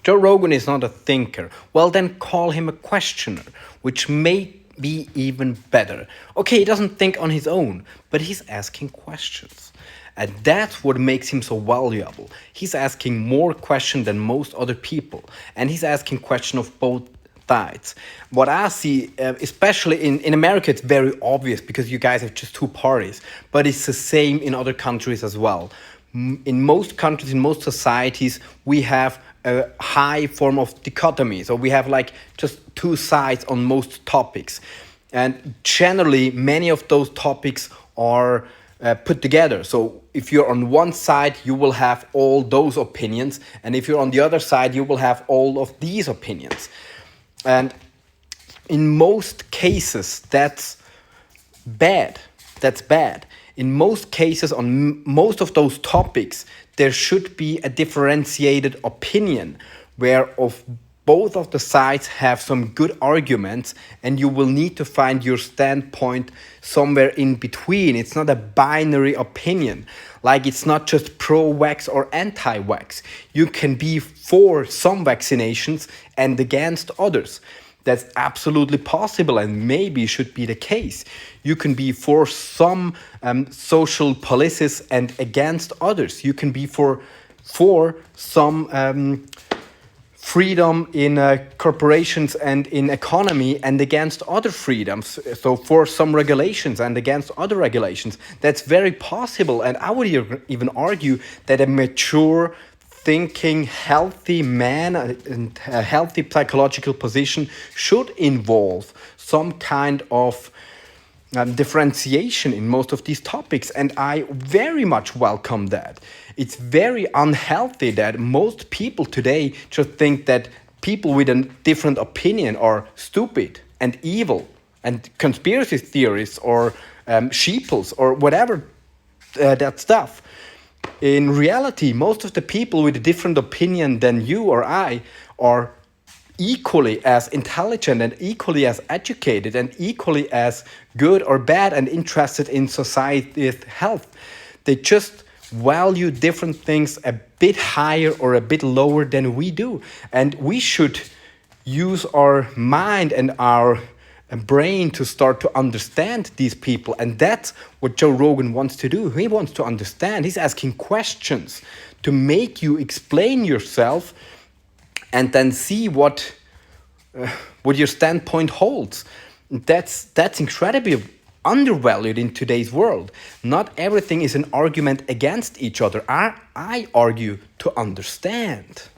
Joe Rogan is not a thinker. Well, then call him a questioner, which may be even better. Okay, he doesn't think on his own, but he's asking questions. And that's what makes him so valuable. He's asking more questions than most other people. And he's asking questions of both sides. What I see, especially in America, it's very obvious because you guys have just two parties. But it's the same in other countries as well. In most countries, in most societies, we have a high form of dichotomy. So we have like just two sides on most topics. And generally, many of those topics are put together. So if you're on one side, you will have all those opinions. And if you're on the other side, you will have all of these opinions. And in most cases, that's bad. That's bad. In most cases, on most of those topics, there should be a differentiated opinion where of both of the sides have some good arguments, and you will need to find your standpoint somewhere in between. It's not a binary opinion. Like, it's not just pro-vax or anti-vax. You can be for some vaccinations and against others. That's absolutely possible and maybe should be the case. You can be for some social policies and against others. You can be for some freedom in corporations and in economy and against other freedoms. So for some regulations and against other regulations. That's very possible. And I would even argue that a mature, thinking, healthy man and a healthy psychological position should involve some kind of differentiation in most of these topics, and I very much welcome that. It's very unhealthy that most people today just think that people with a different opinion are stupid and evil and conspiracy theorists or sheeples or whatever that stuff. In reality, most of the people with a different opinion than you or I are equally as intelligent and equally as educated and equally as good or bad and interested in society's health. They just value different things a bit higher or a bit lower than we do. And we should use our mind and our brain to start to understand these people. And that's what Joe Rogan wants to do. He wants to understand. He's asking questions to make you explain yourself and then see what your standpoint holds. That's incredibly undervalued in today's world. Not everything is an argument against each other. I argue to understand.